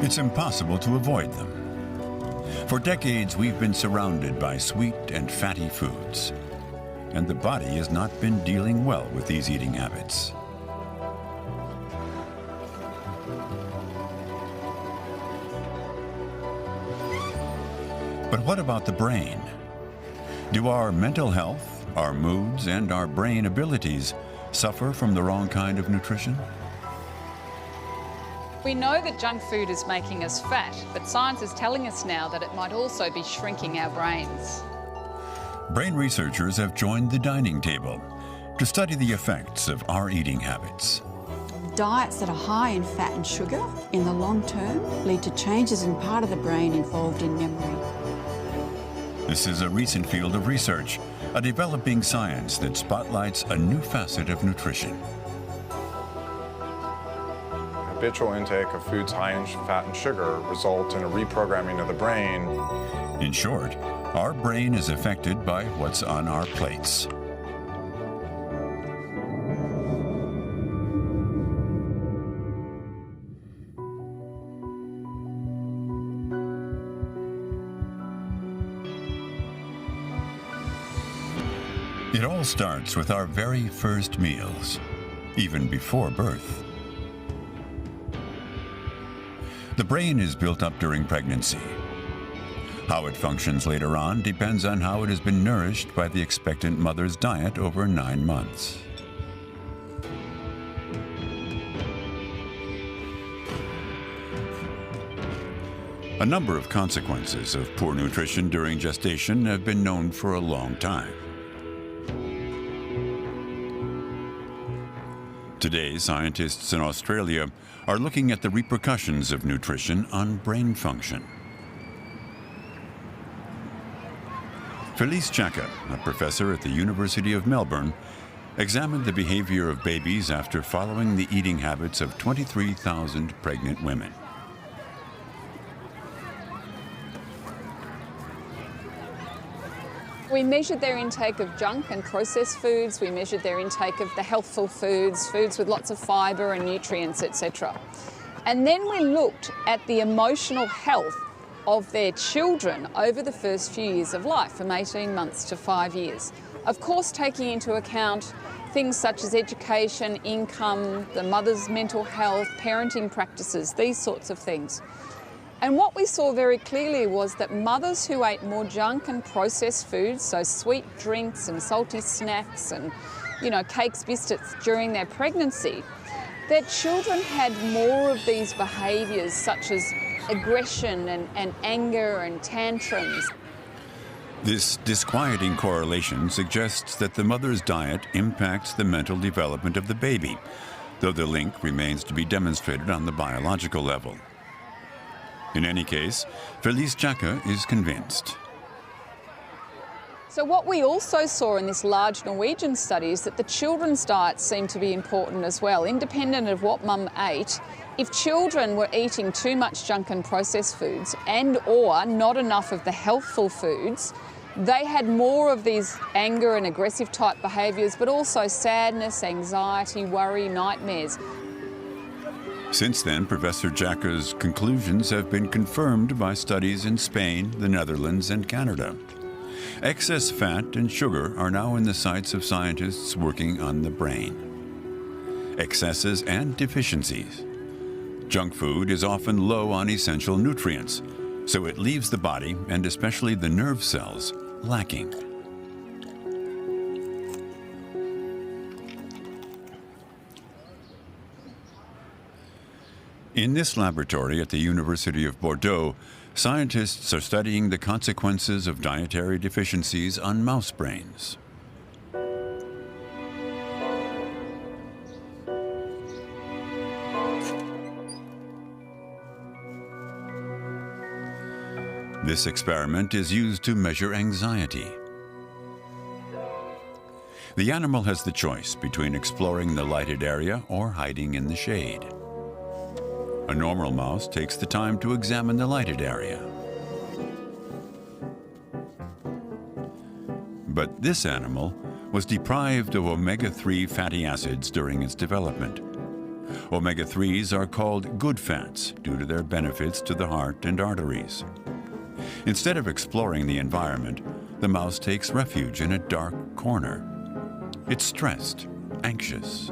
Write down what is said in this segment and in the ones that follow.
It's impossible to avoid them. For decades, we've been surrounded by sweet and fatty foods, and the body has not been dealing well with these eating habits. But what about the brain? Do our mental health, our moods, and our brain abilities suffer from the wrong kind of nutrition? We know that junk food is making us fat, but science is telling us now that it might also be shrinking our brains. Brain researchers have joined the dining table to study the effects of our eating habits. Diets that are high in fat and sugar in the long term lead to changes in part of the brain involved in memory. This is a recent field of research, a developing science that spotlights a new facet of nutrition. Habitual intake of foods high in fat and sugar result in a reprogramming of the brain. In short, our brain is affected by what's on our plates. It all starts with our very first meals, even before birth. The brain is built up during pregnancy. How it functions later on depends on how it has been nourished by the expectant mother's diet over 9 months. A number of consequences of poor nutrition during gestation have been known for a long time. Today, scientists in Australia are looking at the repercussions of nutrition on brain function. Felice Chaka, a professor at the University of Melbourne, examined the behavior of babies after following the eating habits of 23,000 pregnant women. We measured their intake of junk and processed foods. We measured their intake of the healthful foods, foods with lots of fibre and nutrients, etc. And then we looked at the emotional health of their children over the first few years of life, from 18 months to 5 years. Of course, taking into account things such as education, income, the mother's mental health, parenting practices, these sorts of things. And what we saw very clearly was that mothers who ate more junk and processed foods, so sweet drinks and salty snacks and, cakes, biscuits during their pregnancy, their children had more of these behaviours such as aggression and anger and tantrums. This disquieting correlation suggests that the mother's diet impacts the mental development of the baby, though the link remains to be demonstrated on the biological level. In any case, Felice Chaka is convinced. So what we also saw in this large Norwegian study is that the children's diets seem to be important as well, independent of what mum ate. If children were eating too much junk and processed foods and or not enough of the healthful foods, they had more of these anger and aggressive type behaviours, but also sadness, anxiety, worry, nightmares. Since then, Professor Chaka's conclusions have been confirmed by studies in Spain, the Netherlands, and Canada. Excess fat and sugar are now in the sights of scientists working on the brain. Excesses and deficiencies. Junk food is often low on essential nutrients, so it leaves the body, and especially the nerve cells, lacking. In this laboratory at the University of Bordeaux, scientists are studying the consequences of dietary deficiencies on mouse brains. This experiment is used to measure anxiety. The animal has the choice between exploring the lighted area or hiding in the shade. A normal mouse takes the time to examine the lighted area. But this animal was deprived of omega-3 fatty acids during its development, Omega-3s are called good fats due to their benefits to the heart and arteries. Instead of exploring the environment, the mouse takes refuge in a dark corner. It's stressed, anxious.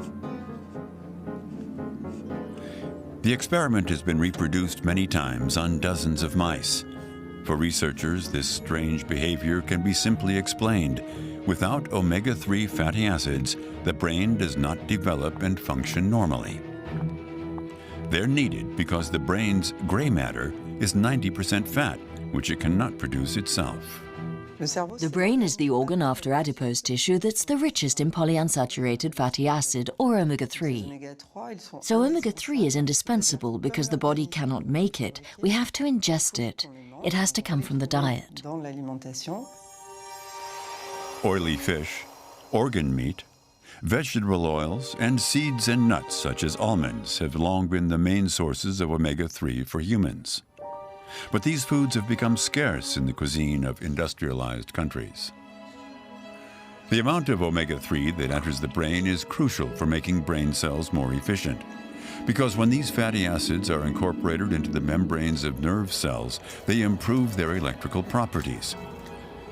The experiment has been reproduced many times on dozens of mice. For researchers, this strange behavior can be simply explained. Without omega-3 fatty acids, the brain does not develop and function normally. They're needed because the brain's gray matter is 90% fat, which it cannot produce itself. The brain is the organ after adipose tissue that's the richest in polyunsaturated fatty acid, or omega-3. So omega-3 is indispensable because the body cannot make it. We have to ingest it. It has to come from the diet. Oily fish, organ meat, vegetable oils, and seeds and nuts such as almonds have long been the main sources of omega-3 for humans. But these foods have become scarce in the cuisine of industrialized countries. The amount of omega-3 that enters the brain is crucial for making brain cells more efficient, because when these fatty acids are incorporated into the membranes of nerve cells, they improve their electrical properties.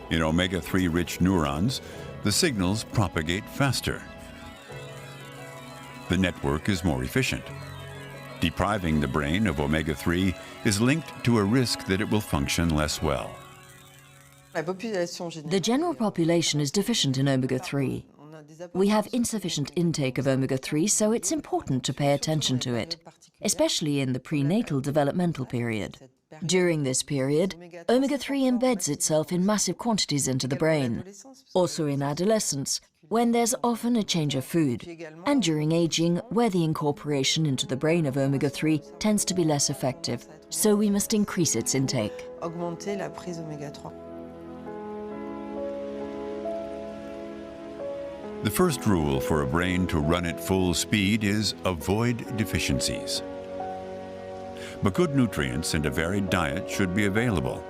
In omega-3 rich neurons, the signals propagate faster. The network is more efficient. Depriving the brain of omega-3 is linked to a risk that it will function less well. The general population is deficient in omega-3. We have insufficient intake of omega-3, so it's important to pay attention to it, especially in the prenatal developmental period. During this period, omega-3 embeds itself in massive quantities into the brain. Also in adolescence, when there's often a change of food, and during aging, where the incorporation into the brain of omega-3 tends to be less effective, so we must increase its intake. The first rule for a brain to run at full speed is avoid deficiencies. But good nutrients and a varied diet should be available.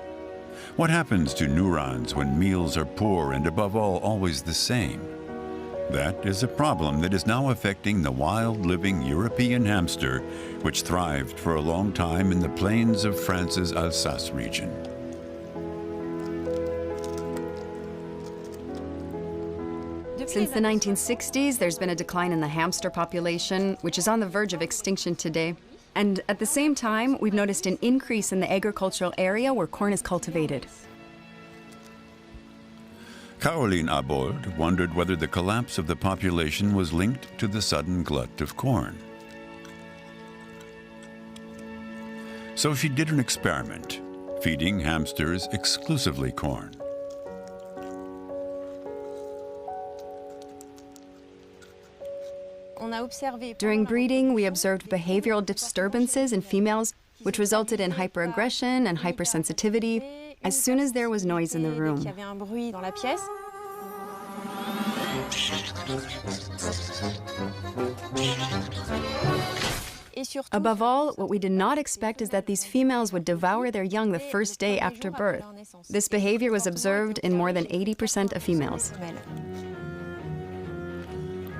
What happens to neurons when meals are poor and, above all, always the same? That is a problem that is now affecting the wild-living European hamster, which thrived for a long time in the plains of France's Alsace region. Since the 1960s, there's been a decline in the hamster population, which is on the verge of extinction today. And at the same time, we've noticed an increase in the agricultural area where corn is cultivated. Caroline Abold wondered whether the collapse of the population was linked to the sudden glut of corn. So she did an experiment, feeding hamsters exclusively corn. During breeding, we observed behavioral disturbances in females, which resulted in hyperaggression and hypersensitivity as soon as there was noise in the room. Above all, what we did not expect is that these females would devour their young the first day after birth. This behavior was observed in more than 80% of females.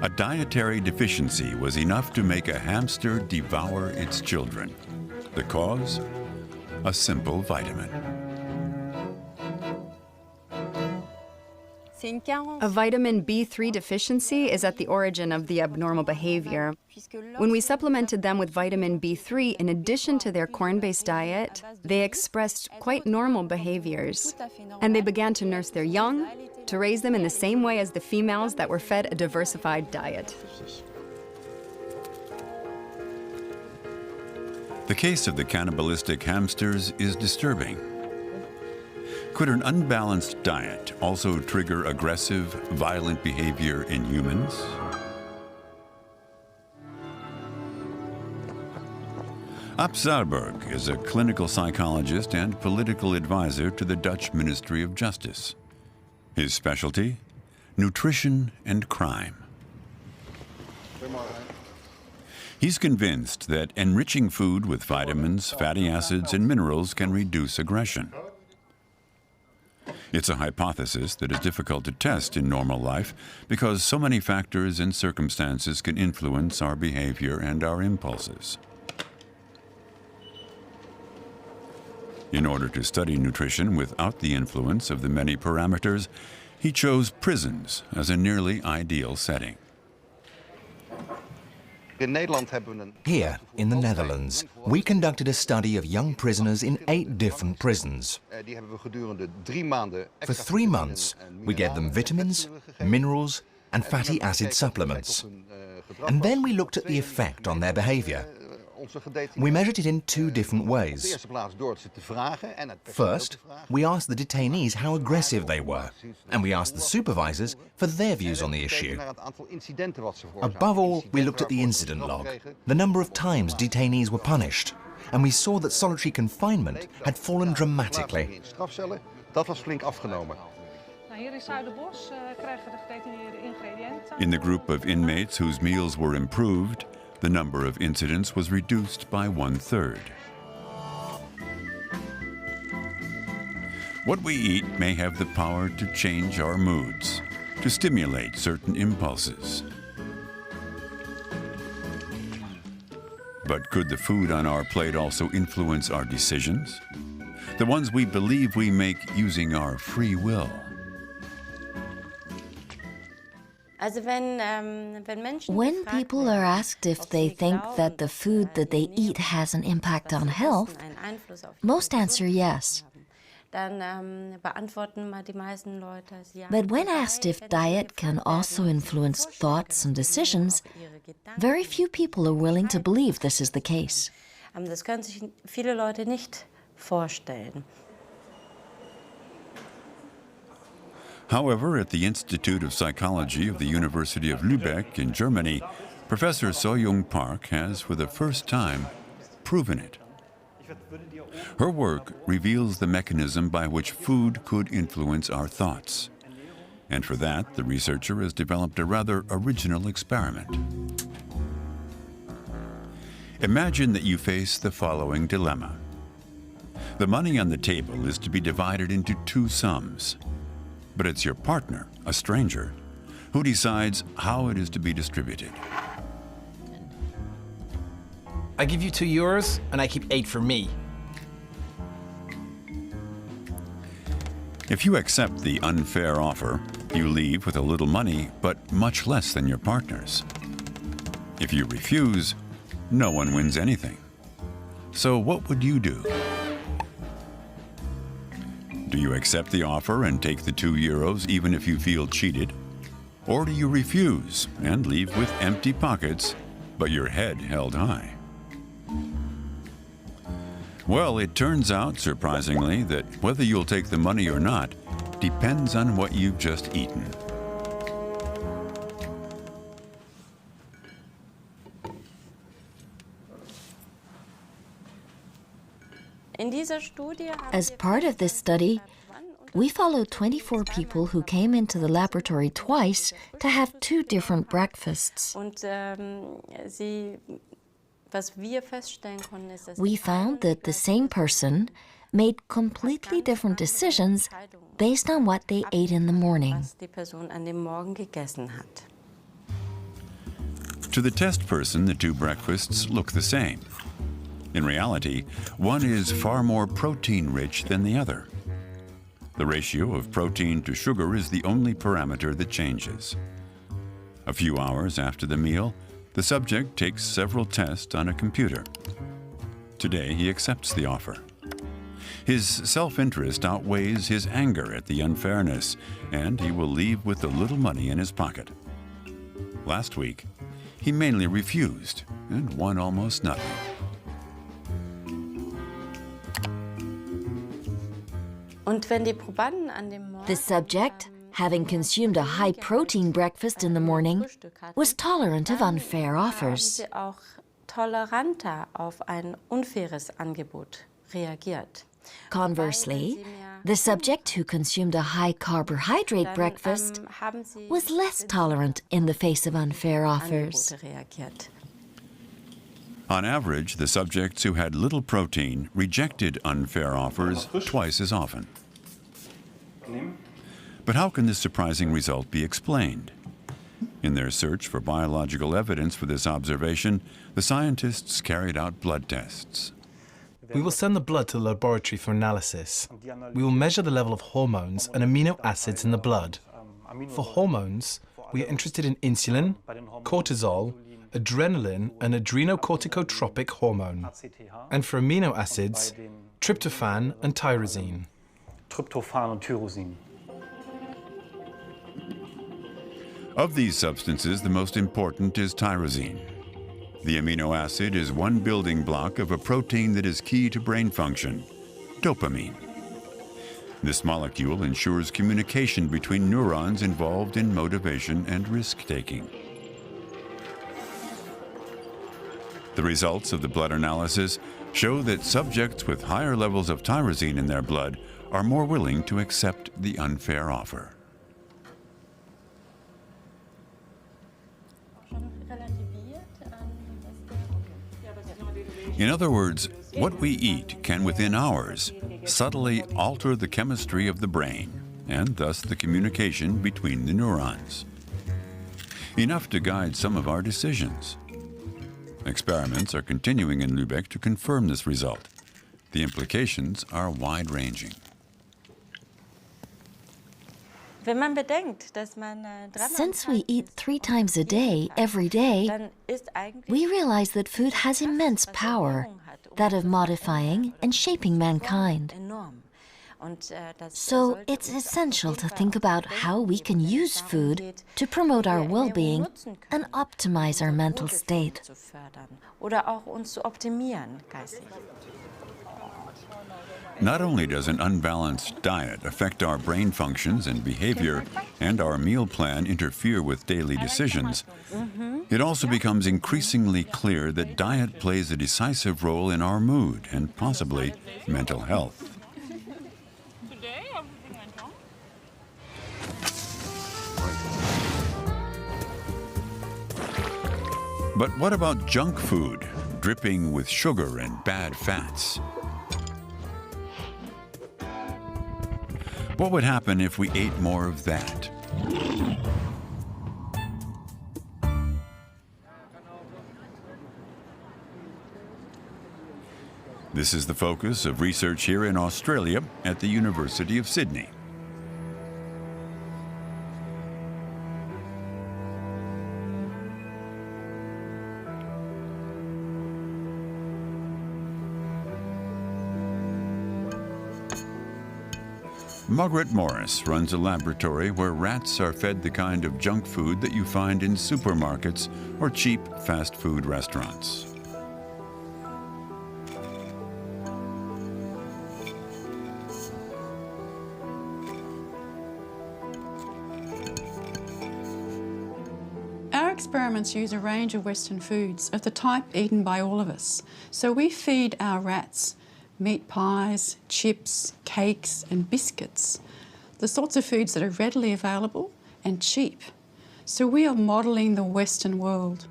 A dietary deficiency was enough to make a hamster devour its children. The cause? A simple vitamin. A vitamin B3 deficiency is at the origin of the abnormal behavior. When we supplemented them with vitamin B3 in addition to their corn-based diet, they expressed quite normal behaviors. And they began to nurse their young, to raise them in the same way as the females that were fed a diversified diet. The case of the cannibalistic hamsters is disturbing. Could an unbalanced diet also trigger aggressive, violent behavior in humans? Ab Zaalberg is a clinical psychologist and political advisor to the Dutch Ministry of Justice. His specialty? Nutrition and crime. He's convinced that enriching food with vitamins, fatty acids, and minerals can reduce aggression. It's a hypothesis that is difficult to test in normal life because so many factors and circumstances can influence our behavior and our impulses. In order to study nutrition without the influence of the many parameters, he chose prisons as a nearly ideal setting. Here, in the Netherlands, we conducted a study of young prisoners in 8 different prisons. For 3 months, we gave them vitamins, minerals, and fatty acid supplements. And then we looked at the effect on their behavior. We measured it in 2 different ways. First, we asked the detainees how aggressive they were, and we asked the supervisors for their views on the issue. Above all, we looked at the incident log, the number of times detainees were punished, and we saw that solitary confinement had fallen dramatically. In the group of inmates whose meals were improved, the number of incidents was reduced by 1/3. What we eat may have the power to change our moods, to stimulate certain impulses. But could the food on our plate also influence our decisions? The ones we believe we make using our free will. When people are asked if they think that the food that they eat has an impact on health, most answer yes. But when asked if diet can also influence thoughts and decisions, very few people are willing to believe this is the case. Das können sich viele Leute nicht vorstellen. However, at the Institute of Psychology of the University of Lübeck in Germany, Professor So-Young Park has, for the first time, proven it. Her work reveals the mechanism by which food could influence our thoughts. And for that, the researcher has developed a rather original experiment. Imagine that you face the following dilemma. The money on the table is to be divided into 2 sums. But it's your partner, a stranger, who decides how it is to be distributed. I give you €2 and I keep 8 for me. If you accept the unfair offer, you leave with a little money, but much less than your partner's. If you refuse, no one wins anything. So what would you do? Do you accept the offer and take the €2 even if you feel cheated? Or do you refuse and leave with empty pockets, but your head held high? Well, it turns out, surprisingly, that whether you'll take the money or not depends on what you've just eaten. As part of this study, we followed 24 people who came into the laboratory twice to have 2 different breakfasts. We found that the same person made completely different decisions based on what they ate in the morning. To the test person, the 2 breakfasts look the same. In reality, one is far more protein-rich than the other. The ratio of protein to sugar is the only parameter that changes. A few hours after the meal, the subject takes several tests on a computer. Today, he accepts the offer. His self-interest outweighs his anger at the unfairness, and he will leave with a little money in his pocket. Last week, he mainly refused and won almost nothing. The subject, having consumed a high-protein breakfast in the morning, was tolerant of unfair offers. Conversely, the subject who consumed a high-carbohydrate breakfast was less tolerant in the face of unfair offers. On average, the subjects who had little protein rejected unfair offers twice as often. But how can this surprising result be explained? In their search for biological evidence for this observation, the scientists carried out blood tests. We will send the blood to the laboratory for analysis. We will measure the level of hormones and amino acids in the blood. For hormones, we are interested in insulin, cortisol, adrenaline, and adrenocorticotropic hormone. And for amino acids, tryptophan and tyrosine. Of these substances, the most important is tyrosine. The amino acid is one building block of a protein that is key to brain function, dopamine. This molecule ensures communication between neurons involved in motivation and risk-taking. The results of the blood analysis show that subjects with higher levels of tyrosine in their blood are more willing to accept the unfair offer. In other words, what we eat can within hours subtly alter the chemistry of the brain and thus the communication between the neurons. Enough to guide some of our decisions. Experiments are continuing in Lübeck to confirm this result. The implications are wide-ranging. Since we eat 3 times a day, every day, we realize that food has immense power, that of modifying and shaping mankind. So it's essential to think about how we can use food to promote our well-being and optimize our mental state. Not only does an unbalanced diet affect our brain functions and behavior, and our meal plan interfere with daily decisions, it also becomes increasingly clear that diet plays a decisive role in our mood and possibly mental health. But what about junk food, dripping with sugar and bad fats? What would happen if we ate more of that? This is the focus of research here in Australia at the University of Sydney. Margaret Morris runs a laboratory where rats are fed the kind of junk food that you find in supermarkets or cheap fast food restaurants. Our experiments use a range of Western foods of the type eaten by all of us. So we feed our rats meat pies, chips, cakes and biscuits, the sorts of foods that are readily available and cheap. So we are modelling the Western world.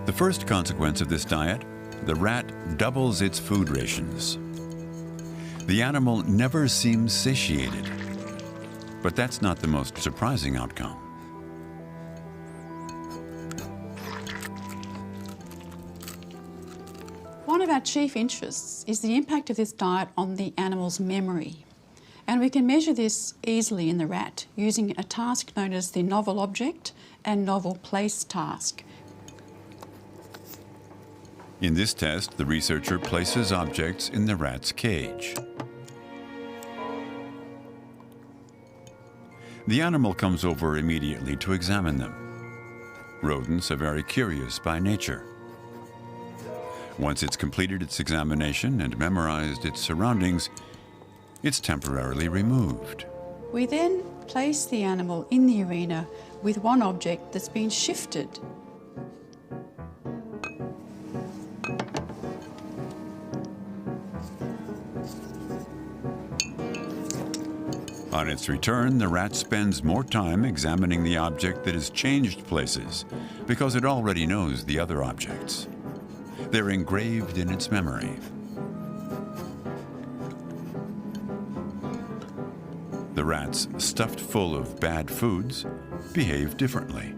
The first consequence of this diet, the rat doubles its food rations. The animal never seems satiated, but that's not the most surprising outcome. One of our chief interests is the impact of this diet on the animal's memory. And we can measure this easily in the rat using a task known as the novel object and novel place task. In this test, the researcher places objects in the rat's cage. The animal comes over immediately to examine them. Rodents are very curious by nature. Once it's completed its examination and memorized its surroundings, it's temporarily removed. We then place the animal in the arena with one object that's been shifted. On its return, the rat spends more time examining the object that has changed places because it already knows the other objects. They're engraved in its memory. The rats stuffed full of bad foods behave differently.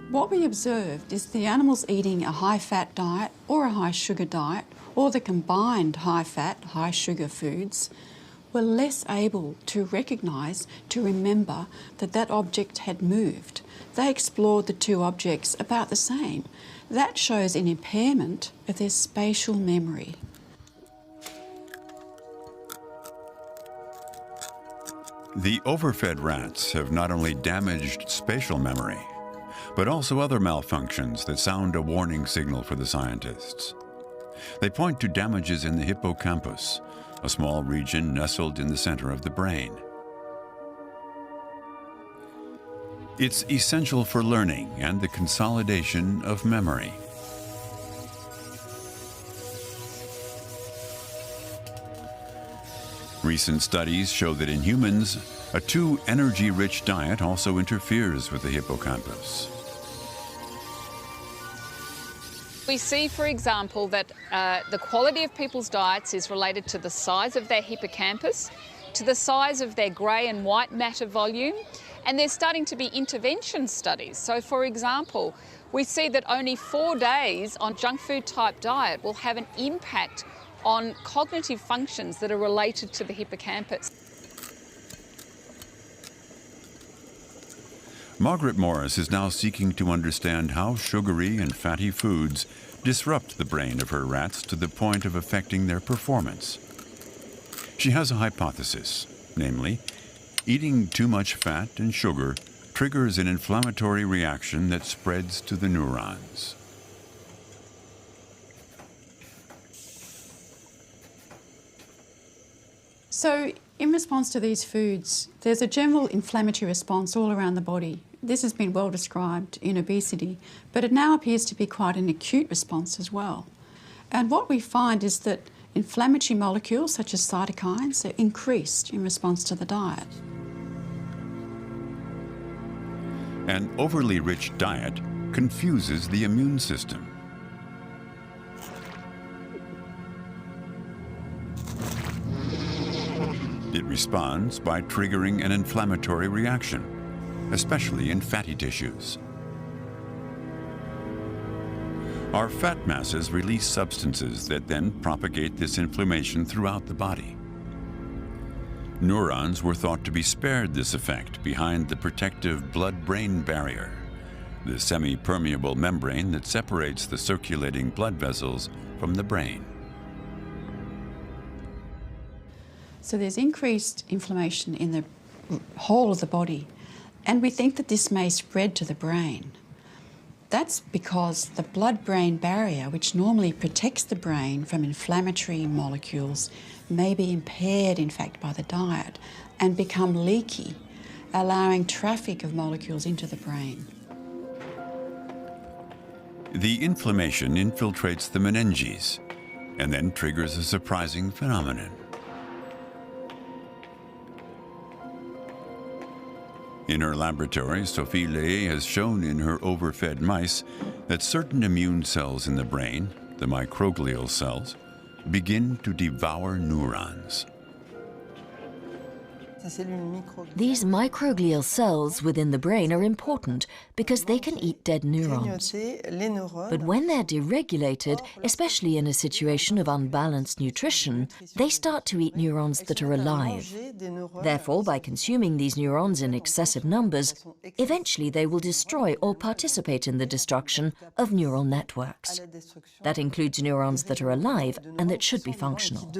What we observed is the animals eating a high-fat diet or a high-sugar diet or the combined high-fat, high-sugar foods were less able to recognise, to remember that that object had moved. They explored the two objects about the same. That shows an impairment of their spatial memory. The overfed rats have not only damaged spatial memory, but also other malfunctions that sound a warning signal for the scientists. They point to damages in the hippocampus, a small region nestled in the center of the brain. It's essential for learning and the consolidation of memory. Recent studies show that in humans, a too energy-rich diet also interferes with the hippocampus. We see, for example, that the quality of people's diets is related to the size of their hippocampus, to the size of their grey and white matter volume, and there's starting to be intervention studies. So, for example, we see that only 4 days on junk food type diet will have an impact on cognitive functions that are related to the hippocampus. Margaret Morris is now seeking to understand how sugary and fatty foods disrupt the brain of her rats to the point of affecting their performance. She has a hypothesis, namely, eating too much fat and sugar triggers an inflammatory reaction that spreads to the neurons. So, in response to these foods, there's a general inflammatory response all around the body. This has been well described in obesity, but it now appears to be quite an acute response as well. And what we find is that inflammatory molecules such as cytokines are increased in response to the diet. An overly rich diet confuses the immune system. It responds by triggering an inflammatory reaction, especially in fatty tissues. Our fat masses release substances that then propagate this inflammation throughout the body. Neurons were thought to be spared this effect behind the protective blood-brain barrier, the semi-permeable membrane that separates the circulating blood vessels from the brain. So there's increased inflammation in the whole of the body, and we think that this may spread to the brain. That's because the blood-brain barrier, which normally protects the brain from inflammatory molecules, may be impaired, in fact, by the diet and become leaky, allowing traffic of molecules into the brain. The inflammation infiltrates the meninges and then triggers a surprising phenomenon. In her laboratory, Sophie Ley has shown in her overfed mice that certain immune cells in the brain, the microglial cells, begin to devour neurons. These microglial cells within the brain are important because they can eat dead neurons. But when they're deregulated, especially in a situation of unbalanced nutrition, they start to eat neurons that are alive. Therefore, by consuming these neurons in excessive numbers, eventually they will destroy or participate in the destruction of neural networks. That includes neurons that are alive and that should be functional.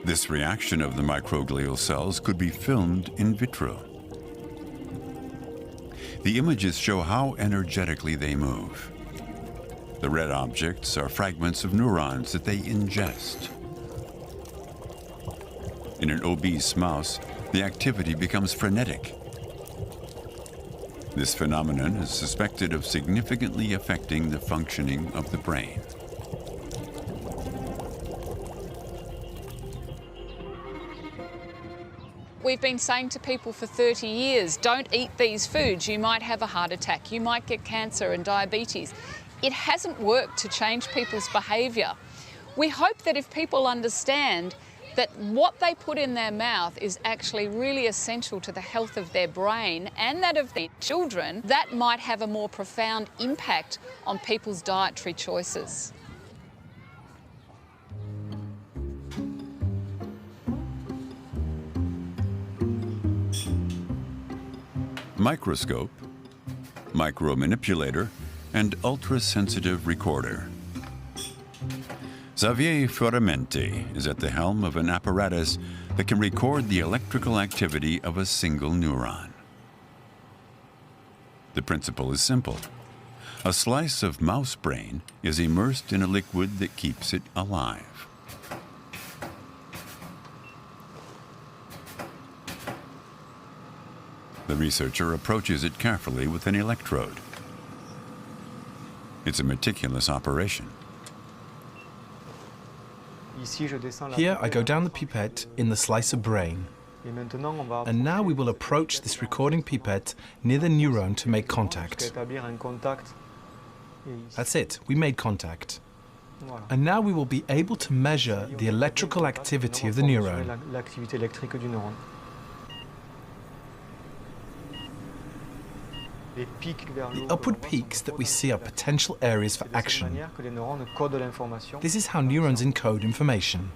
This reaction of the microglial cells could be filmed in vitro. The images show how energetically they move. The red objects are fragments of neurons that they ingest. In an obese mouse, the activity becomes frenetic. This phenomenon is suspected of significantly affecting the functioning of the brain. We've been saying to people for 30 years, don't eat these foods, you might have a heart attack, you might get cancer and diabetes. It hasn't worked to change people's behaviour. We hope that if people understand that what they put in their mouth is actually really essential to the health of their brain and that of their children, that might have a more profound impact on people's dietary choices. Microscope, micromanipulator, and ultra-sensitive recorder. Xavier Fioramente is at the helm of an apparatus that can record the electrical activity of a single neuron. The principle is simple. A slice of mouse brain is immersed in a liquid that keeps it alive. The researcher approaches it carefully with an electrode. It's a meticulous operation. Here I go down the pipette in the slice of brain. And now we will approach this recording pipette near the neuron to make contact. That's it, we made contact. And now we will be able to measure the electrical activity of the neuron. The upward peaks that we see are potential areas for action. This is how neurons encode information.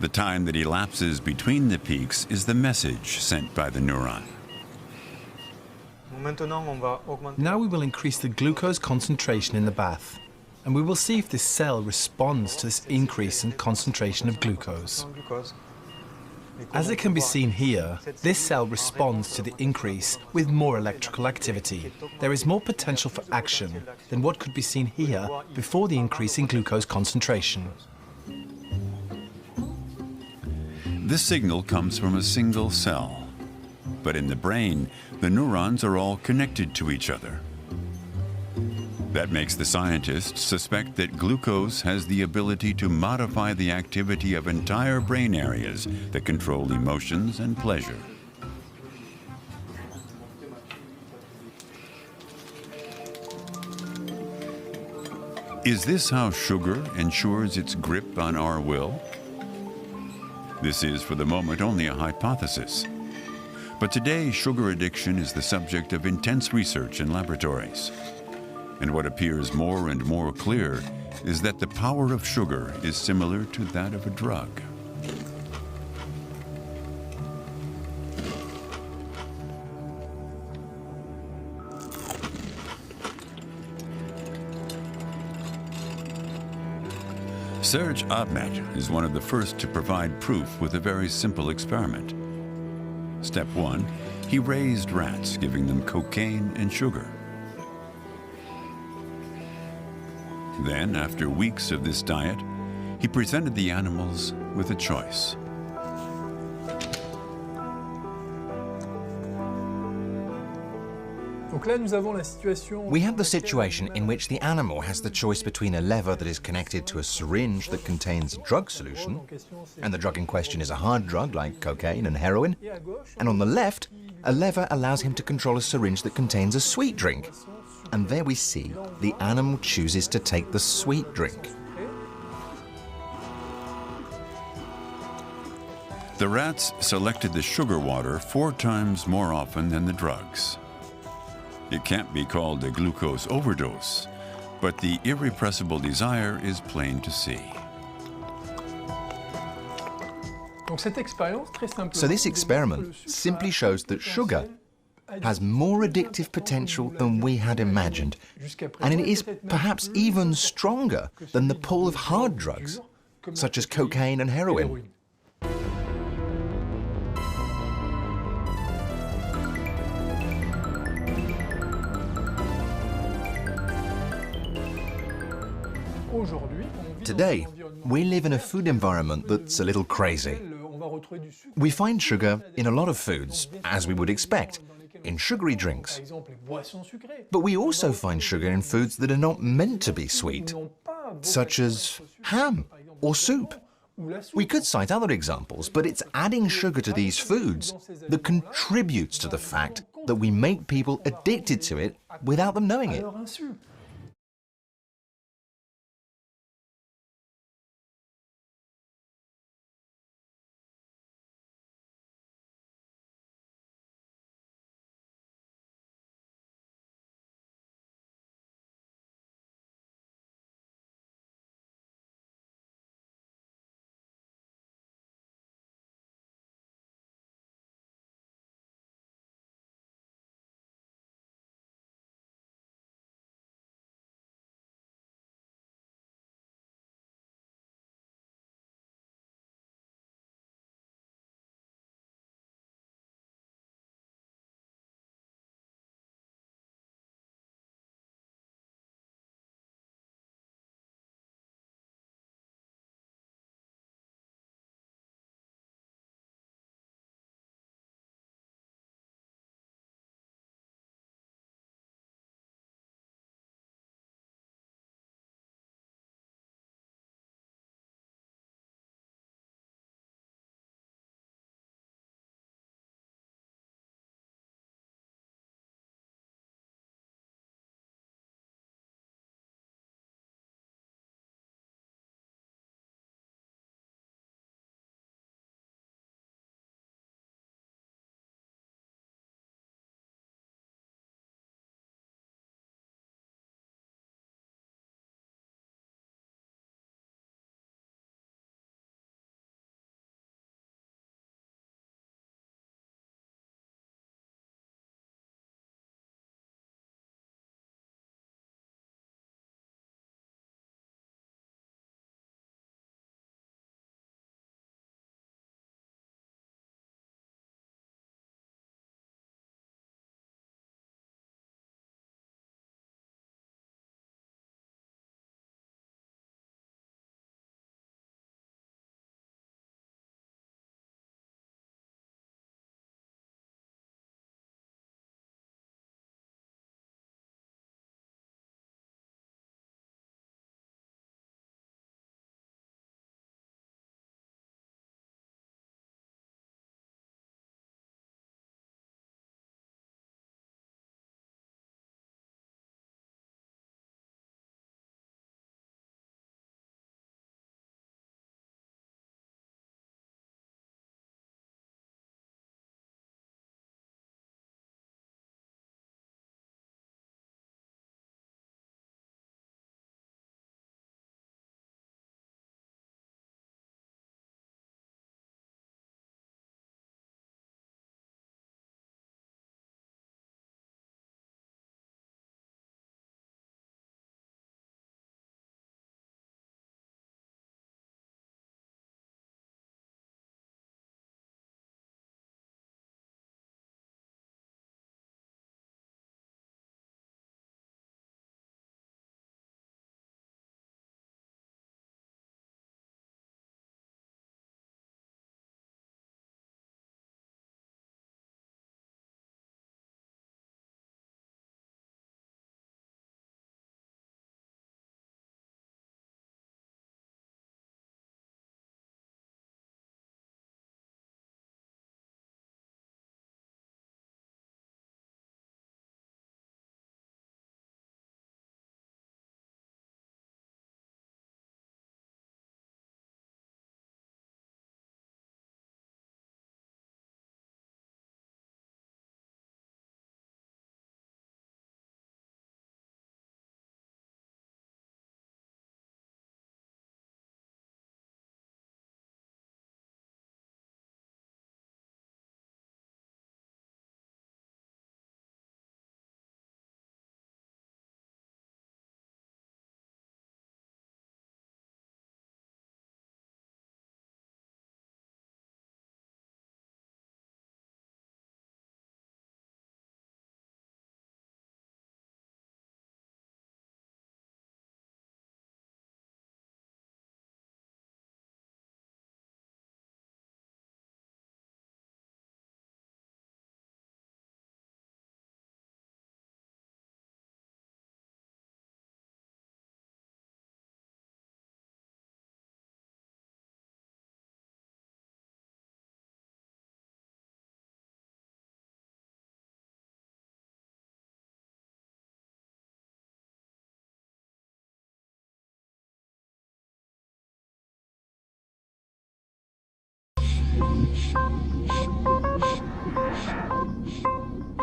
The time that elapses between the peaks is the message sent by the neuron. Now we will increase the glucose concentration in the bath, and we will see if this cell responds to this increase in concentration of glucose. As it can be seen here, this cell responds to the increase with more electrical activity. There is more potential for action than what could be seen here before the increase in glucose concentration. This signal comes from a single cell, but in the brain, the neurons are all connected to each other. That makes the scientists suspect that glucose has the ability to modify the activity of entire brain areas that control emotions and pleasure. Is this how sugar ensures its grip on our will? This is, for the moment, only a hypothesis. But today, sugar addiction is the subject of intense research in laboratories. And what appears more and more clear is that the power of sugar is similar to that of a drug. Serge Ahmet is one of the first to provide proof with a very simple experiment. Step 1, he raised rats, giving them cocaine and sugar. Then, after weeks of this diet, he presented the animals with a choice. We have the situation in which the animal has the choice between a lever that is connected to a syringe that contains a drug solution, and the drug in question is a hard drug like cocaine and heroin, and on the left, a lever allows him to control a syringe that contains a sweet drink. And there we see the animal chooses to take the sweet drink. The rats selected the sugar water 4 times more often than the drugs. It can't be called a glucose overdose, but the irrepressible desire is plain to see. So this experiment simply shows that sugar has more addictive potential than we had imagined, and it is perhaps even stronger than the pull of hard drugs, such as cocaine and heroin. Today, we live in a food environment that's a little crazy. We find sugar in a lot of foods, as we would expect, in sugary drinks. But we also find sugar in foods that are not meant to be sweet, such as ham or soup. We could cite other examples, but it's adding sugar to these foods that contributes to the fact that we make people addicted to it without them knowing it.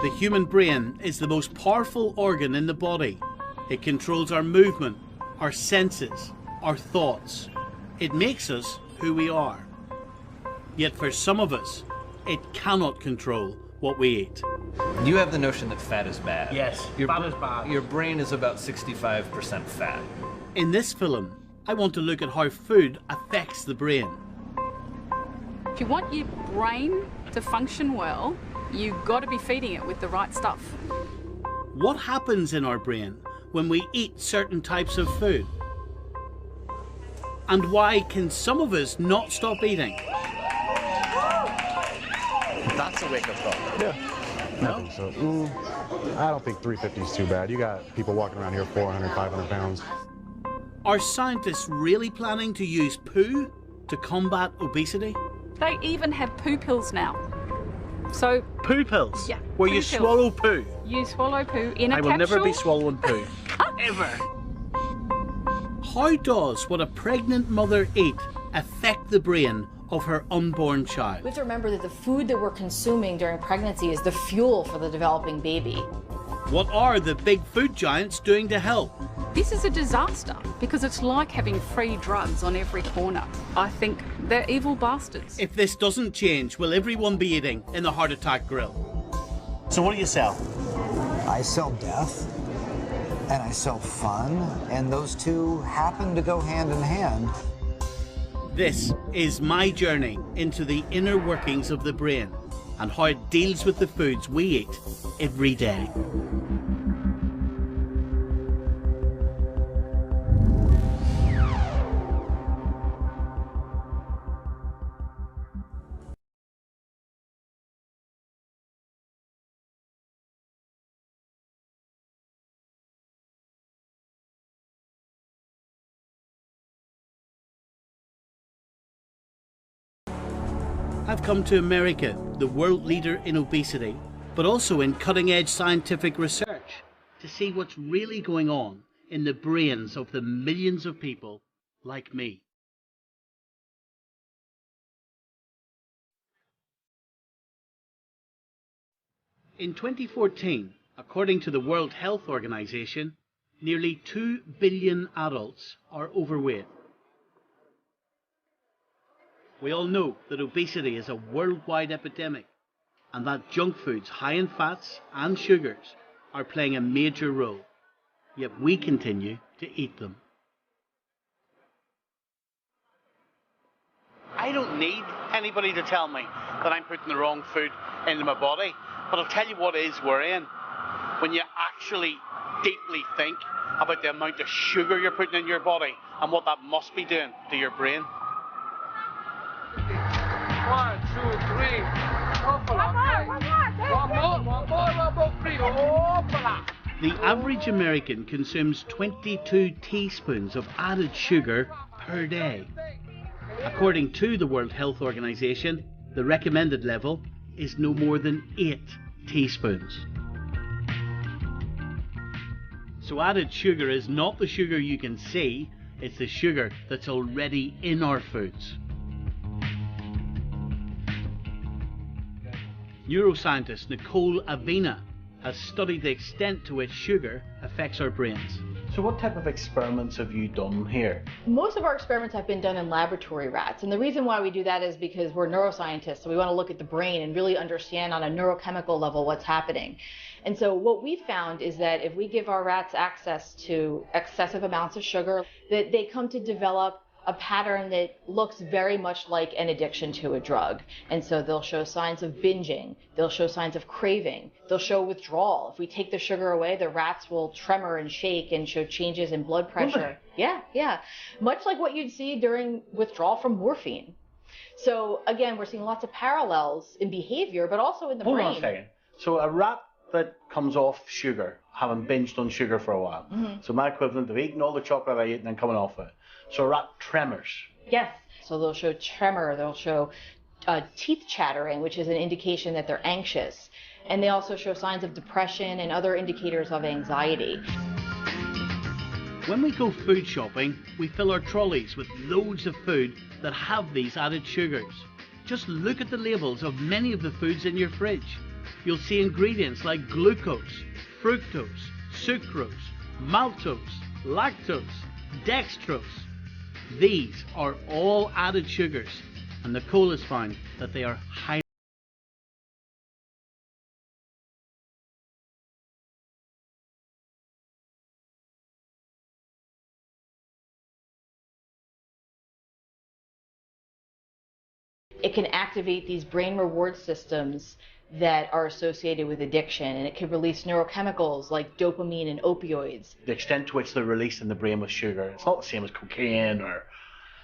The human brain is the most powerful organ in the body. It controls our movement, our senses, our thoughts. It makes us who we are. Yet for some of us, it cannot control what we eat. You have the notion that fat is bad. Yes, fat is bad. Your brain is about 65% fat. In this film, I want to look at how food affects the brain. If you want your brain to function well, you've got to be feeding it with the right stuff. What happens in our brain when we eat certain types of food? And why can some of us not stop eating? That's a wake-up call. Yeah. No? So, I don't think 350 is too bad. You got people walking around here 400, 500 pounds. Are scientists really planning to use poo to combat obesity? They even have poo pills now. So poo pills? Yeah. Where poo you pills. swallow poo? You swallow poo in a capsule. I will never be swallowing poo. Ever. How does what a pregnant mother eat affect the brain of her unborn child? We have to remember that the food that we're consuming during pregnancy is the fuel for the developing baby. What are the big food giants doing to help? This is a disaster because it's like having free drugs on every corner. I think they're evil bastards. If this doesn't change, will everyone be eating in the Heart Attack Grill? So what do you sell? I sell death and I sell fun, and those two happen to go hand in hand. This is my journey into the inner workings of the brain and how it deals with the foods we eat every day. I've come to America, the world leader in obesity, but also in cutting-edge scientific research, to see what's really going on in the brains of the millions of people like me. In 2014, according to the World Health Organization, nearly 2 billion adults are overweight. We all know that obesity is a worldwide epidemic and that junk foods high in fats and sugars are playing a major role, yet we continue to eat them. I don't need anybody to tell me that I'm putting the wrong food into my body, but I'll tell you what is worrying. When you actually deeply think about the amount of sugar you're putting in your body and what that must be doing to your brain. 1, 2, 3. The average American consumes 22 teaspoons of added sugar per day. According to the World Health Organization, the recommended level is no more than 8 teaspoons. So added sugar is not the sugar you can see, it's the sugar that's already in our foods. Neuroscientist Nicole Avena has studied the extent to which sugar affects our brains. So what type of experiments have you done here? Most of our experiments have been done in laboratory rats, and the reason why we do that is because we're neuroscientists, so we want to look at the brain and really understand on a neurochemical level what's happening. And so what we found is that if we give our rats access to excessive amounts of sugar, that they come to develop a pattern that looks very much like an addiction to a drug. And so they'll show signs of binging, they'll show signs of craving, they'll show withdrawal. If we take the sugar away, the rats will tremor and shake and show changes in blood pressure. Yeah. Much like what you'd see during withdrawal from morphine. So again, we're seeing lots of parallels in behavior, but also in the brain. Hold on a second. So a rat that comes off sugar, having binged on sugar for a while. So my equivalent of eating all the chocolate I ate and then coming off it. So a rat tremors. Yes. So they'll show tremor, they'll show teeth chattering, which is an indication that they're anxious. And they also show signs of depression and other indicators of anxiety. When we go food shopping, we fill our trolleys with loads of food that have these added sugars. just look at the labels of many of the foods in your fridge. You'll see ingredients like glucose, fructose, sucrose, maltose, lactose, dextrose. These are all added sugars, and Nicole has found that they are highly It can activate these brain reward systems that are associated with addiction, and it can release neurochemicals like dopamine and opioids. the extent to which they're released in the brain with sugar. It's not the same as cocaine or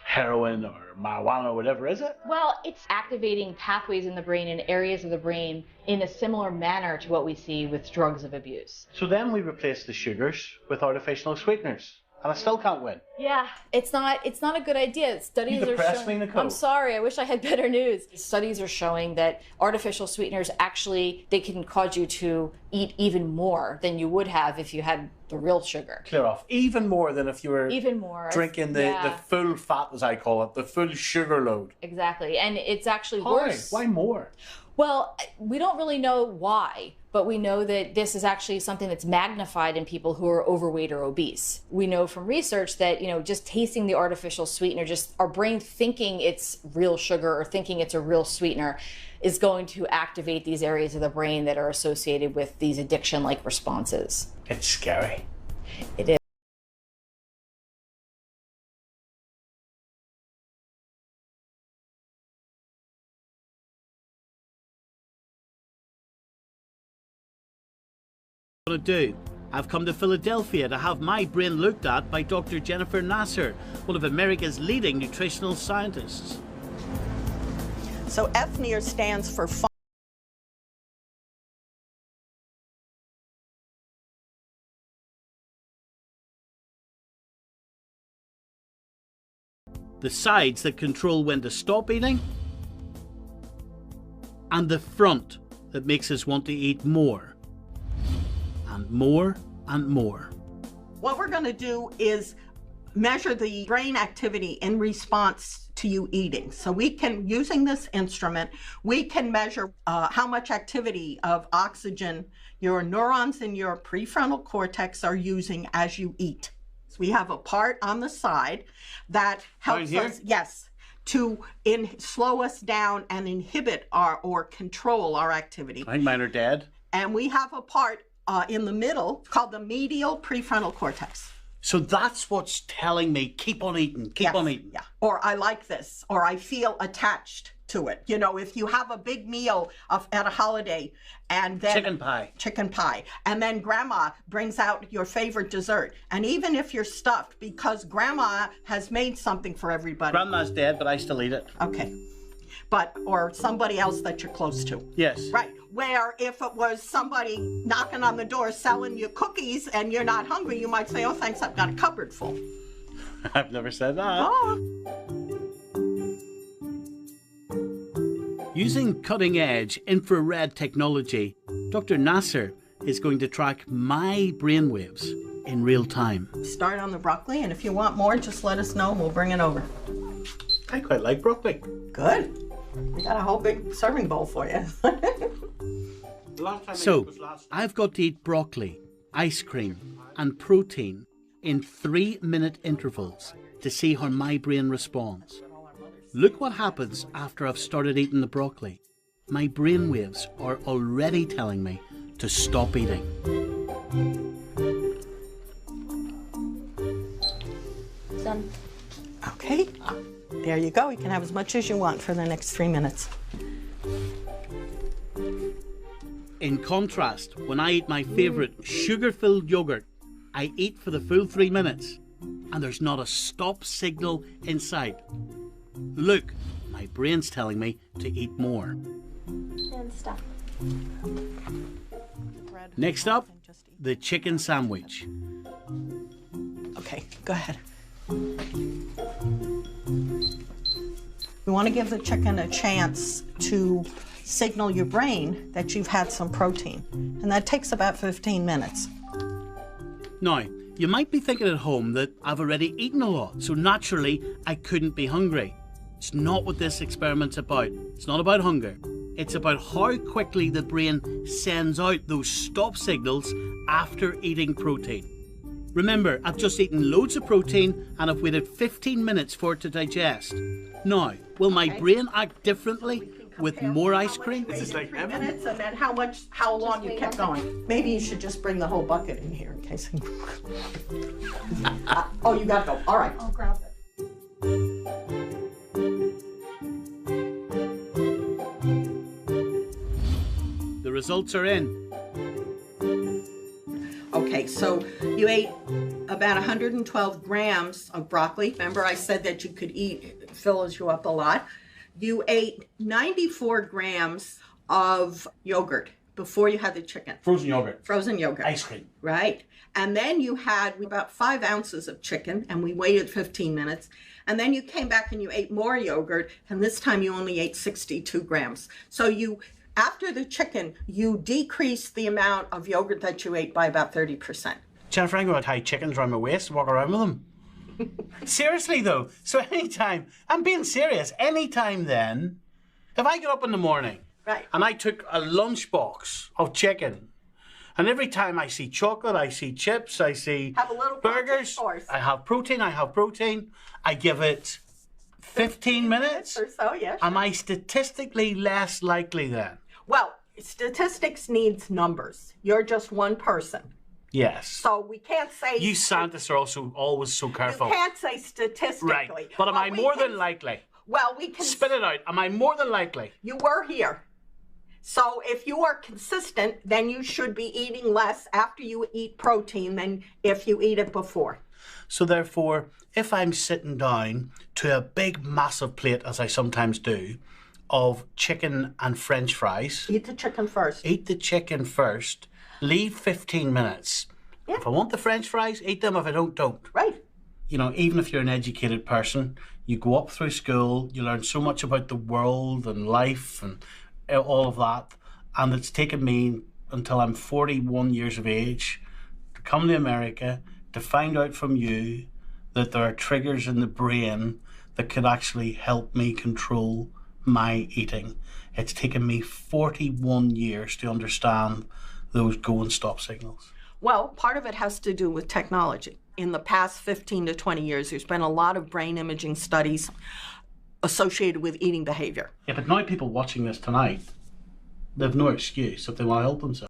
heroin or marijuana or whatever, is it? Well, it's activating pathways in the brain and areas of the brain in a similar manner to what we see with drugs of abuse. So then we replace the sugars with artificial sweeteners, and I still can't win. Yeah, it's not a good idea. Studies You are depress showing. me, Nicole. I'm sorry. I wish I had better news. Studies are showing that artificial sweeteners actually they can cause you to eat even more than you would have if you had the real sugar. Clear off. Even more than if you were Even more. drinking the full fat, as I call it, the full sugar load. Exactly, and it's actually Why? worse. Why more? Well, we don't really know why, but we know that this is actually something that's magnified in people who are overweight or obese. We know from research that, just tasting the artificial sweetener, just our brain thinking it's real sugar or thinking it's a real sweetener is going to activate these areas of the brain that are associated with these addiction-like responses. It's scary. It is. To do. I've come to Philadelphia to have my brain looked at by Dr. Jennifer Nasser, one of America's leading nutritional scientists. So FNIR stands for the sides that control when to stop eating, and the front that makes us want to eat more. And more and more. What we're going to do is measure the brain activity in response to you eating. So we can, using this instrument, we can measure how much activity of oxygen your neurons in your prefrontal cortex are using as you eat. So we have a part on the side that helps us, yes, to slow us down and inhibit or control our activity. I think mine are dead. And we have a part in the middle called the medial prefrontal cortex. So that's what's telling me, keep on eating, keep on eating. Yeah. Or I like this, or I feel attached to it. If you have a big meal at a holiday and then chicken pie, and then grandma brings out your favorite dessert. And even if you're stuffed because grandma has made something for everybody. Grandma's dead, but I still eat it. Okay. Or somebody else that you're close to. Yes. Right. Where if it was somebody knocking on the door selling you cookies and you're not hungry, you might say, oh, thanks, I've got a cupboard full. I've never said that. Oh. Using cutting-edge infrared technology, Dr. Nasser is going to track my brainwaves in real time. Start on the broccoli, and if you want more, just let us know and we'll bring it over. I quite like broccoli. Good. We got a whole big serving bowl for you. So, I've got to eat broccoli, ice cream, and protein in 3-minute intervals to see how my brain responds. Look what happens after I've started eating the broccoli. My brain waves are already telling me to stop eating. Done. Okay. There you go. You can have as much as you want for the next 3 minutes. In contrast, when I eat my favourite sugar-filled yogurt, I eat for the full 3 minutes, and there's not a stop signal in sight. Look, my brain's telling me to eat more. And stop. Next up, the chicken sandwich. Okay, go ahead. We want to give the chicken a chance to signal your brain that you've had some protein, and that takes about 15 minutes. Now, you might be thinking at home that I've already eaten a lot, so naturally I couldn't be hungry. It's not what this experiment's about. It's not about hunger. It's about how quickly the brain sends out those stop signals after eating protein. Remember, I've just eaten loads of protein and I've waited 15 minutes for it to digest. Now, will my brain act differently with more ice cream? This is like minutes, and then how long you kept going. Maybe you should just bring the whole bucket in here in case. Oh, you gotta go. All right. I'll grab it. The results are in. Okay, so you ate about 112 grams of broccoli. Remember I said that you could eat, it fills you up a lot. You ate 94 grams of yogurt before you had the chicken. Frozen yogurt. Frozen yogurt. Ice cream. Right. And then you had about 5 ounces of chicken, and we waited 15 minutes. And then you came back and you ate more yogurt, and this time you only ate 62 grams. So you, after the chicken, you decreased the amount of yogurt that you ate by about 30%. Jennifer, I'm going to tie chickens around my waist, walk around with them. Seriously though, so anytime, I'm being serious, anytime then, if I get up in the morning and I took a lunchbox of chicken, and every time I see chocolate, I see chips, I see burgers, I have protein, I give it 15 minutes or so, yes. Am I statistically less likely then? Well, statistics needs numbers. You're just one person. Yes. So we can't say... You scientists are also always so careful. You can't say statistically. Right. But am I more than likely? Well, we can... Spit it out. Am I more than likely? You were here. So if you are consistent, then you should be eating less after you eat protein than if you eat it before. So therefore, if I'm sitting down to a big, massive plate, as I sometimes do, of chicken and French fries... Eat the chicken first. Eat the chicken first. Leave 15 minutes. Yeah. If I want the French fries, eat them. If I don't. Right. You know, even if you're an educated person, you go up through school, you learn so much about the world and life and all of that. And it's taken me until I'm 41 years of age to come to America to find out from you that there are triggers in the brain that could actually help me control my eating. It's taken me 41 years to understand those go and stop signals. Well, part of it has to do with technology. In the past 15 to 20 years, there's been a lot of brain imaging studies associated with eating behavior. Yeah, but now people watching this tonight, they have no excuse if they want to help themselves.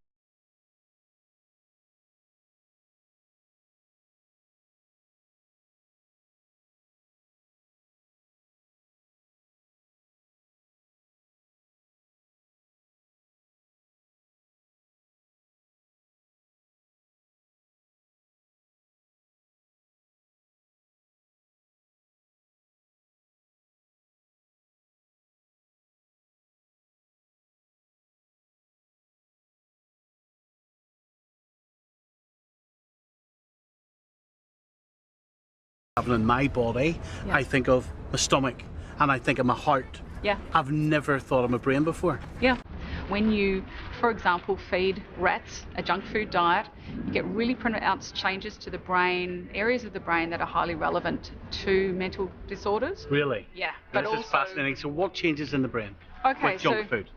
In my body, yeah. I think of my stomach and I think of my heart. Yeah. I've never thought of my brain before. Yeah. When you, for example, feed rats a junk food diet, you get really pronounced changes to the brain, areas of the brain that are highly relevant to mental disorders. Really? Yeah. But this is fascinating. So what changes in the brain with junk food?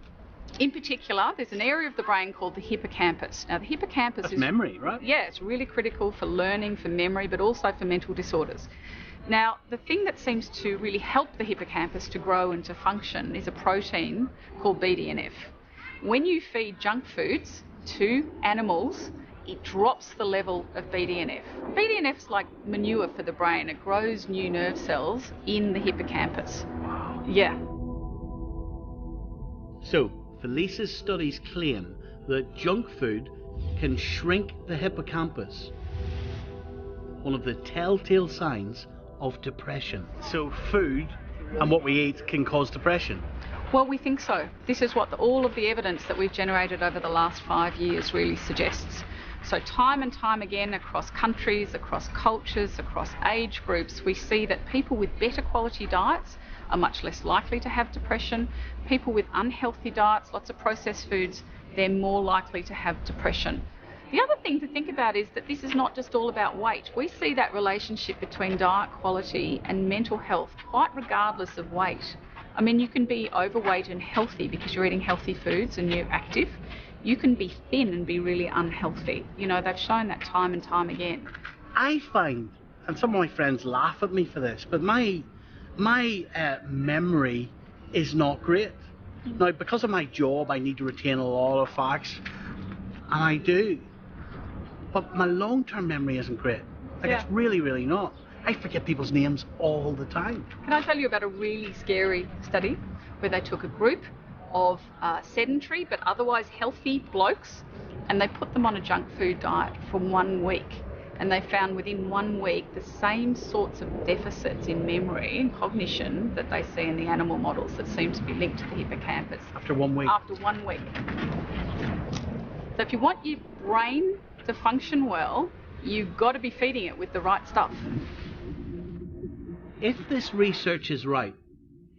In particular, there's an area of the brain called the hippocampus. Now, the hippocampus is memory, right? Yeah, it's really critical for learning, for memory, but also for mental disorders. Now, the thing that seems to really help the hippocampus to grow and to function is a protein called BDNF. When you feed junk foods to animals, it drops the level of BDNF. BDNF's like manure for the brain. It grows new nerve cells in the hippocampus. Wow. Yeah. So, Felice's studies claim that junk food can shrink the hippocampus, one of the telltale signs of depression. So food and what we eat can cause depression? Well, we think so. This is what all of the evidence that we've generated over the last 5 years really suggests. So time and time again, across countries, across cultures, across age groups, we see that people with better quality diets are much less likely to have depression. People with unhealthy diets, lots of processed foods, they're more likely to have depression. The other thing to think about is that this is not just all about weight. We see that relationship between diet quality and mental health quite regardless of weight. I mean, you can be overweight and healthy because you're eating healthy foods and you're active. You can be thin and be really unhealthy. You know, they've shown that time and time again. I find, and some of my friends laugh at me for this, but my memory is not great. Now, because of my job, I need to retain a lot of facts, and I do. But my long-term memory isn't great. Like, it's really, really not. I forget people's names all the time. Can I tell you about a really scary study where they took a group of sedentary but otherwise healthy blokes and they put them on a junk food diet for 1 week, and they found within 1 week the same sorts of deficits in memory and cognition that they see in the animal models that seem to be linked to the hippocampus. After 1 week? After 1 week. So if you want your brain to function well, you've got to be feeding it with the right stuff. If this research is right,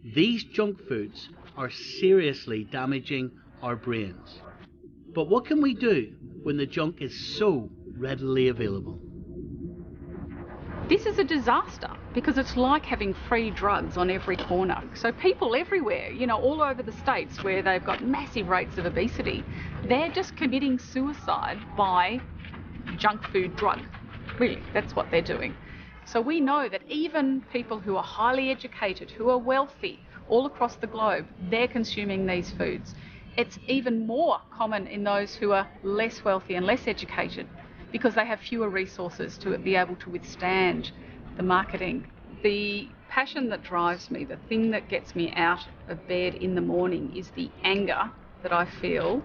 these junk foods are seriously damaging our brains. But what can we do when the junk is so readily available? This is a disaster because it's like having free drugs on every corner. So people everywhere, you know, all over the states where they've got massive rates of obesity, they're just committing suicide by junk food drug. Really, that's what they're doing. So we know that even people who are highly educated, who are wealthy all across the globe, they're consuming these foods. It's even more common in those who are less wealthy and less educated because they have fewer resources to be able to withstand the marketing. The passion that drives me, the thing that gets me out of bed in the morning is the anger that I feel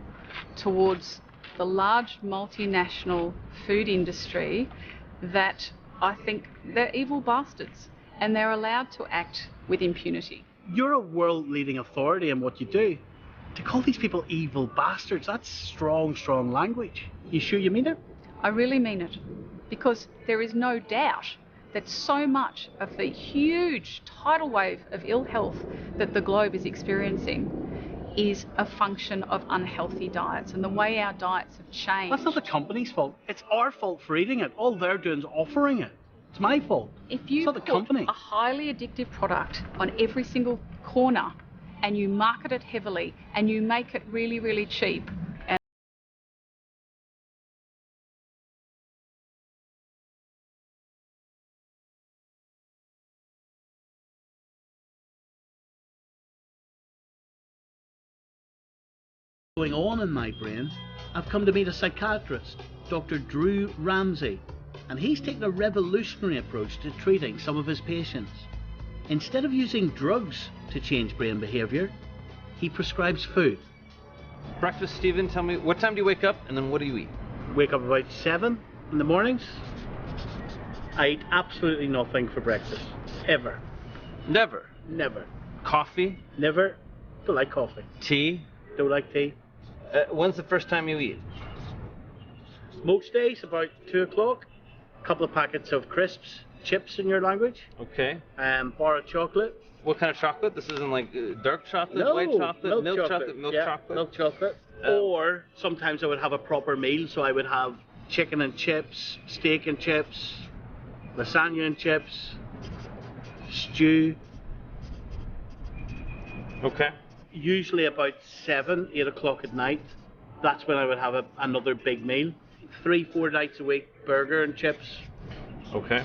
towards the large multinational food industry that I think they're evil bastards and they're allowed to act with impunity. You're a world-leading authority in what you do. To call these people evil bastards, that's strong, strong language. You sure you mean it? I really mean it, because there is no doubt that so much of the huge tidal wave of ill health that the globe is experiencing is a function of unhealthy diets and the way our diets have changed. That's not the company's fault. It's our fault for eating it. All they're doing is offering it. It's my fault. If you it's not the company. Put a highly addictive product on every single corner and you market it heavily and you make it really, really cheap, going on in my brain, I've come to meet a psychiatrist, Dr. Drew Ramsey, and he's taken a revolutionary approach to treating some of his patients. Instead of using drugs to change brain behaviour, he prescribes food. Breakfast, Stephen, tell me, what time do you wake up and then what do you eat? Wake up about 7 in the mornings. I eat absolutely nothing for breakfast. Ever. Never? Never. Coffee? Never. Don't like coffee. Tea? Don't like tea. When's the first time you eat? Most days about 2 o'clock. A couple of packets of crisps, chips in your language. Okay. Bar of chocolate. What kind of chocolate? This isn't like dark chocolate, no, white chocolate, milk chocolate, milk chocolate. Or sometimes I would have a proper meal, so I would have chicken and chips, steak and chips, lasagna and chips, stew. Okay. Usually about 7, 8 o'clock at night. That's when I would have another big meal. 3-4 nights a week, burger and chips. Okay.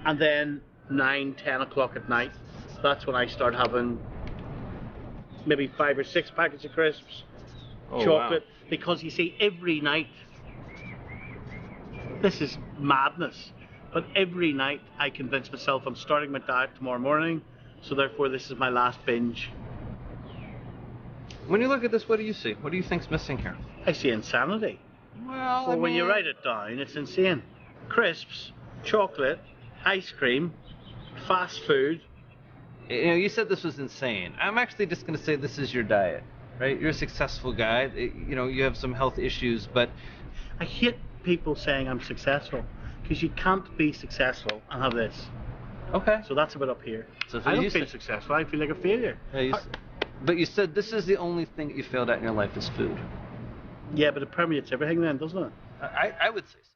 And then 9, 10 o'clock at night. That's when I start having maybe 5 or 6 packets of crisps, chocolate. Wow. Because you see, every night, this is madness, but every night I convince myself I'm starting my diet tomorrow morning, so therefore this is my last binge. When you look at this, what do you see? What do you think's missing here? I see insanity. Well, when you write it down, it's insane. Crisps, chocolate, ice cream, fast food. You know, you said this was insane. I'm actually just going to say this is your diet, right? You're a successful guy. You know, you have some health issues, but I hate people saying I'm successful, because you can't be successful and have this. Okay. So that's a bit up here. So I don't feel successful. I feel like a failure. Yeah, but you said this is the only thing that you failed at in your life is food. Yeah, but it permeates everything then, doesn't it? I would say so.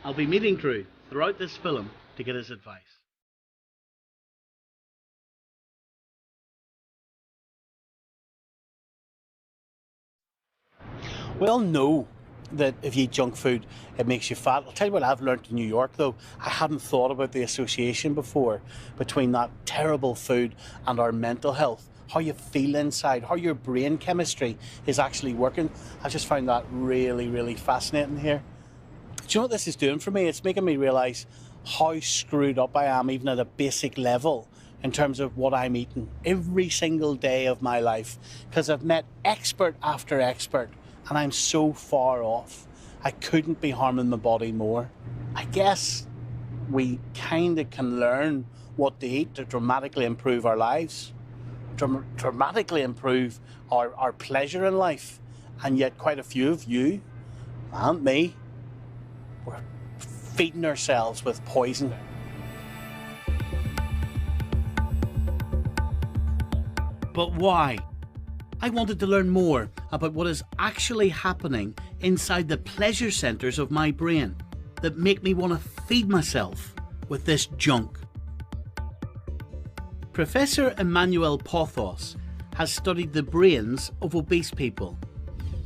I'll be meeting Drew throughout this film to get his advice. We all know that if you eat junk food, it makes you fat. I'll tell you what I've learned in New York, though. I hadn't thought about the association before between that terrible food and our mental health, how you feel inside, how your brain chemistry is actually working. I just found that really, really fascinating here. Do you know what this is doing for me? It's making me realise how screwed up I am, even at a basic level, in terms of what I'm eating every single day of my life, because I've met expert after expert, and I'm so far off. I couldn't be harming my body more. I guess we kind of can learn what to eat to dramatically improve our lives, dramatically improve our pleasure in life, and yet quite a few of you, and me, we're feeding ourselves with poison. But why? I wanted to learn more about what is actually happening inside the pleasure centres of my brain that make me want to feed myself with this junk. Professor Emmanuel Pothos has studied the brains of obese people.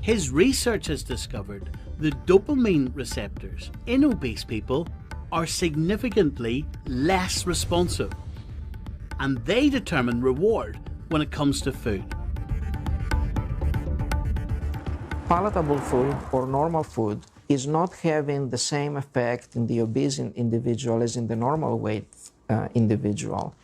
His research has discovered the dopamine receptors in obese people are significantly less responsive, and they determine reward when it comes to food. Palatable food or normal food is not having the same effect in the obese individual as in the normal weight individual.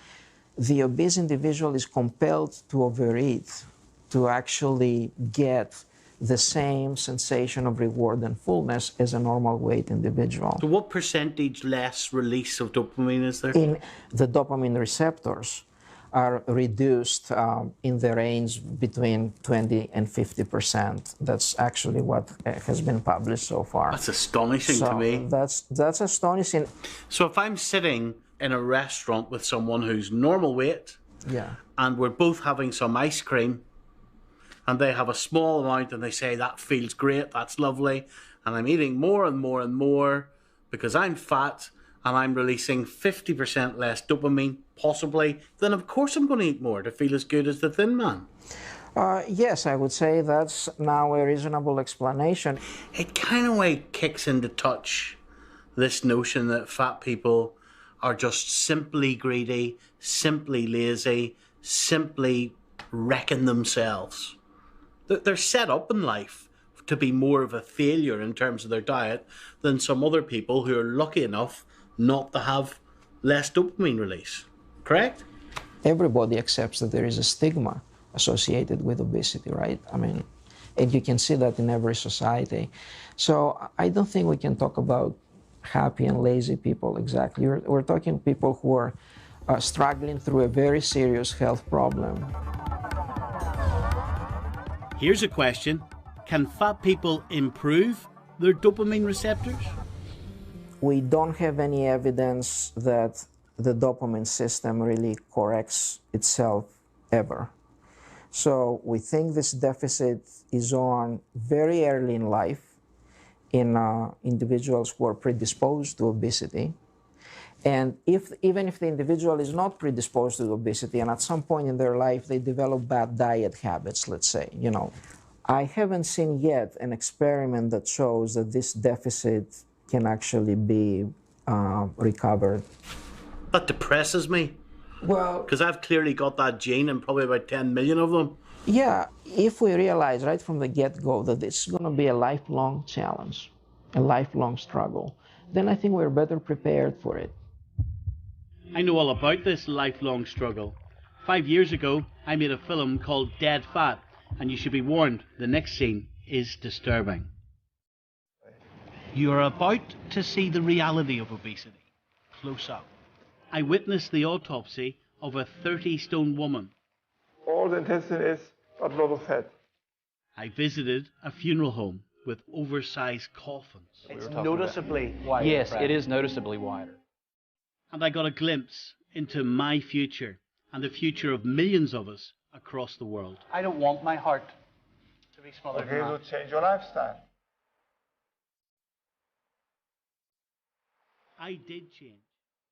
The obese individual is compelled to overeat to actually get the same sensation of reward and fullness as a normal weight individual. So what percentage less release of dopamine is there? In the dopamine receptors are reduced in the range between 20 and 50%. That's actually what has been published so far. That's astonishing to me. That's astonishing. So if I'm sitting in a restaurant with someone who's normal weight, yeah, and we're both having some ice cream, and they have a small amount and they say, that feels great, that's lovely, and I'm eating more and more and more because I'm fat and I'm releasing 50% less dopamine, possibly, then of course I'm going to eat more to feel as good as the thin man. Yes, I would say that's now a reasonable explanation. It kind of like kicks into touch this notion that fat people are just simply greedy, simply lazy, simply wrecking themselves. They're set up in life to be more of a failure in terms of their diet than some other people who are lucky enough not to have less dopamine release. Correct? Everybody accepts that there is a stigma associated with obesity, right? I mean, and you can see that in every society. So I don't think we can talk about happy and lazy people exactly. We're talking people who are struggling through a very serious health problem. Here's a question. Can fat people improve their dopamine receptors? We don't have any evidence that the dopamine system really corrects itself ever. So we think this deficit is on very early in life in individuals who are predisposed to obesity. And even if the individual is not predisposed to obesity and at some point in their life they develop bad diet habits, let's say, you know, I haven't seen yet an experiment that shows that this deficit can actually be recovered. That depresses me. Well, because I've clearly got that gene and probably about 10 million of them. Yeah, if we realize right from the get-go that this is going to be a lifelong challenge, a lifelong struggle, then I think we're better prepared for it. I know all about this lifelong struggle. 5 years ago, I made a film called Dead Fat, and you should be warned, the next scene is disturbing. You are about to see the reality of obesity, close up. I witnessed the autopsy of a 30-stone woman. All the intestine is but a lot of fat. I visited a funeral home with oversized coffins. It's noticeably wider. Yes, it is noticeably wider. And I got a glimpse into my future and the future of millions of us across the world. I don't want my heart to be smaller Okay, than so that. change your lifestyle. I did change.